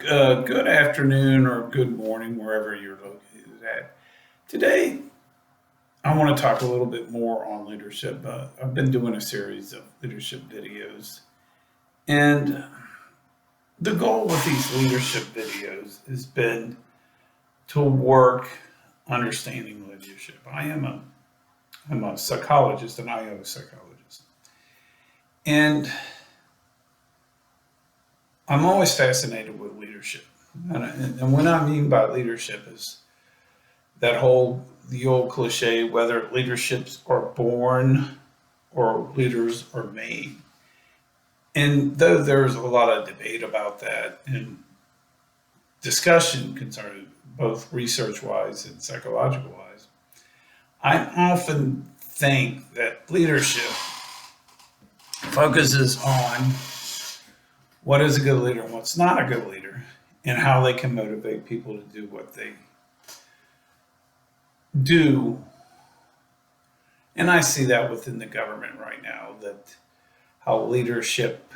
Good afternoon or good morning, wherever you're located at. Today, I want to talk a little bit more on leadership. I've been doing a series of leadership videos, and the goal with these leadership videos has been to work understanding leadership. I'm a psychologist, an IO psychologist, and I'm always fascinated with leadership. And what I mean by leadership is the old cliche, whether leaderships are born or leaders are made. And though there's a lot of debate about that and discussion concerning both research wise and psychological wise, I often think that leadership focuses on what is a good leader and what's not a good leader, and how they can motivate people to do what they do. And I see that within the government right now, that how leadership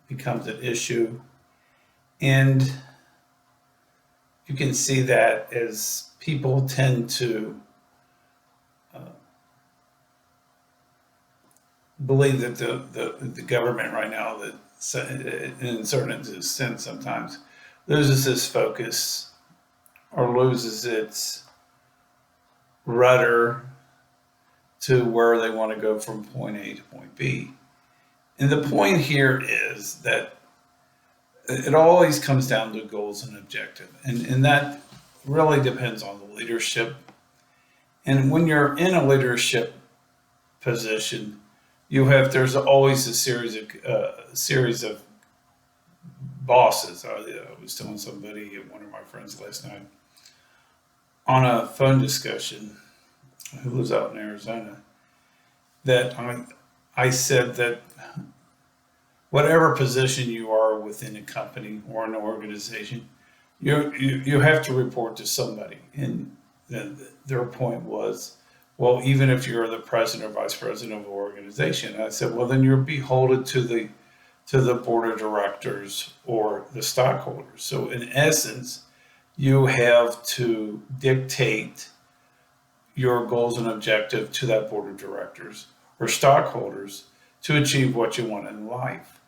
becomes an issue. And you can see that as people tend to uh, believe that the government right now, that in a certain sense sometimes loses its focus or loses its rudder to where they want to go from point A to point B. And the point here is that it always comes down to goals and objective. And that really depends on the leadership. And when you're in a leadership position, there's always a series of bosses. I was telling somebody, one of my friends last night, on a phone discussion, who lives out in Arizona, that I said that whatever position you are within a company or an organization, you have to report to somebody. And their point was, well, even if you're the president or vice president of an organization, I said, well, then you're beholden to the board of directors or the stockholders. So in essence, you have to dictate your goals and objective to that board of directors or stockholders to achieve what you want in life.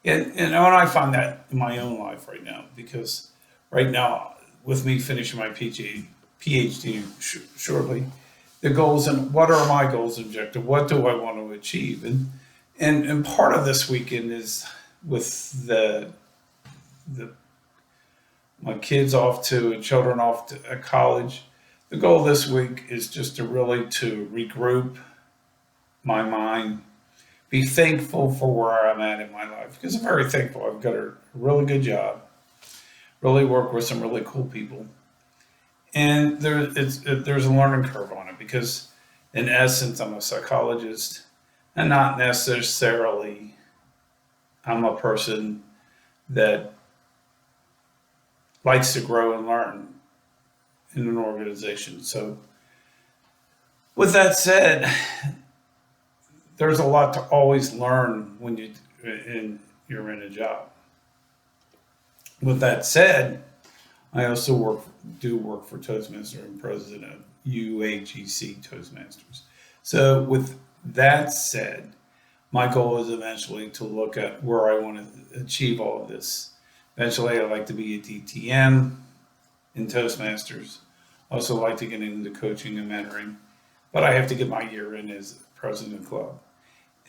And I find that in my own life right now, because right now, with me finishing my PhD shortly, the goals and what are my goals and objectives? What do I want to achieve? And part of this weekend is with the my kids off to children off to college. The goal this week is just to regroup my mind, be thankful for where I'm at in my life, because I'm very thankful. I've got a really good job, really work with some really cool people, and there's a learning curve on it, because in essence I'm a psychologist, and not necessarily I'm a person that likes to grow and learn in an organization. So with that said, there's a lot to always learn when you're in a job. With that said, I also do work for Toastmasters and president of UAGC Toastmasters. So with that said, my goal is eventually to look at where I want to achieve all of this. Eventually, I'd like to be a DTM in Toastmasters. Also like to get into coaching and mentoring, but I have to get my year in as president of the club.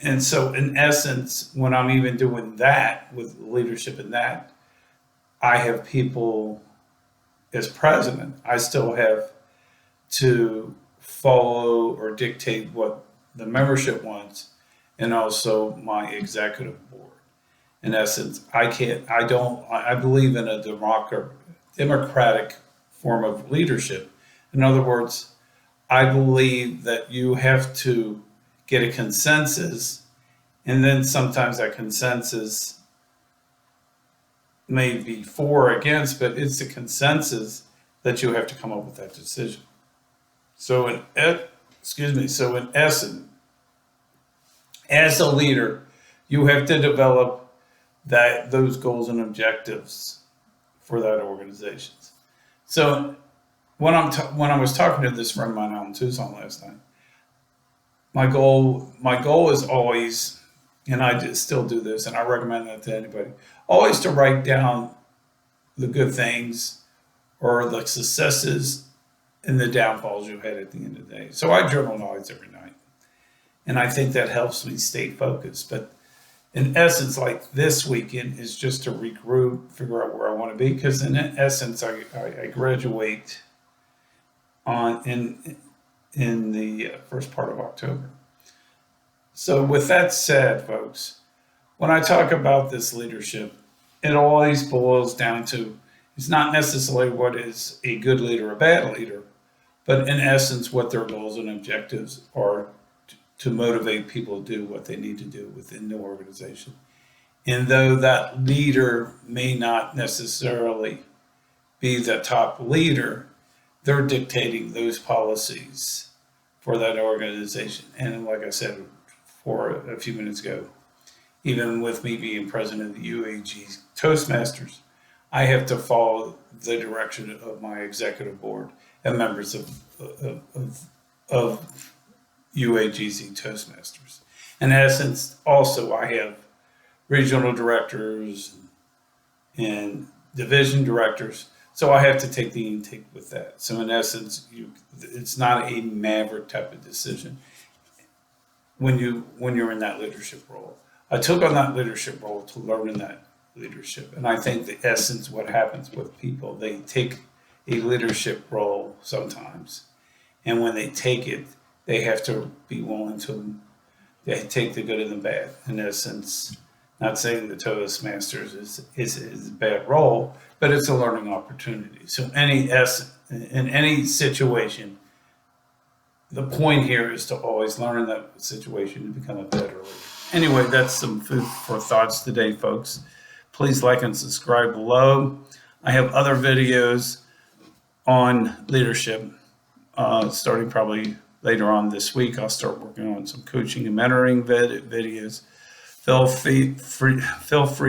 And so in essence, when I'm even doing that with leadership in that, I have people as president, I still have to follow or dictate what the membership wants, and also my executive board. In essence, I believe in a democratic form of leadership. In other words, I believe that you have to get a consensus, and then sometimes that consensus may be for or against, but it's a consensus that you have to come up with that decision. So in essence, as a leader, you have to develop those goals and objectives for that organization. So when I was talking to this friend of mine out in Tucson last night, my goal is always, and still do this, and I recommend that to anybody, always to write down the good things or the successes and the downfalls you had at the end of the day. So I journal knowledge every night, and I think that helps me stay focused. But in essence, like this weekend is just to regroup, figure out where I want to be, because in essence, I graduate on in the first part of October. So with that said, folks, when I talk about this leadership, it always boils down to it's not necessarily what is a good leader or a bad leader, but in essence, what their goals and objectives are to motivate people to do what they need to do within the organization. And though that leader may not necessarily be the top leader, they're dictating those policies for that organization. And like I said for a few minutes ago, even with me being president of the UAG Toastmasters, I have to follow the direction of my executive board and members of UAGZ Toastmasters. In essence, also I have regional directors and division directors, so I have to take the intake with that. So in essence, it's not a maverick type of decision when you're in that leadership role. I took on that leadership role to learn in that leadership, and I think the essence what happens with people, they take a leadership role sometimes, and when they take it, they have to be willing to they take the good and the bad. In essence, not saying the Toastmasters is a bad role, but it's a learning opportunity. So in any situation, the point here is to always learn in that situation to become a better leader. Anyway, that's some food for thoughts today, folks. Please like and subscribe below. I have other videos on leadership starting probably later on this week. I'll start working on some coaching and mentoring videos. Feel free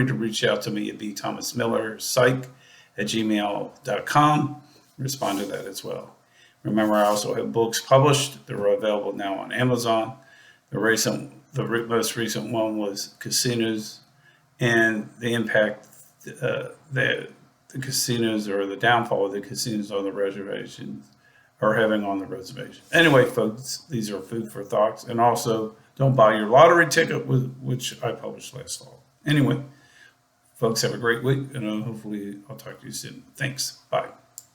to reach out to me at bthomasmillerpsych@gmail.com. Respond to that as well. Remember, I also have books published. They're available now on Amazon. The most recent one was Casinos and the impact the casinos, or the downfall of the casinos on the reservations, are having on the reservation. Anyway, folks, these are food for thoughts. And also, don't buy your lottery ticket, which I published last fall. Anyway, folks, have a great week, and hopefully I'll talk to you soon. Thanks. Bye.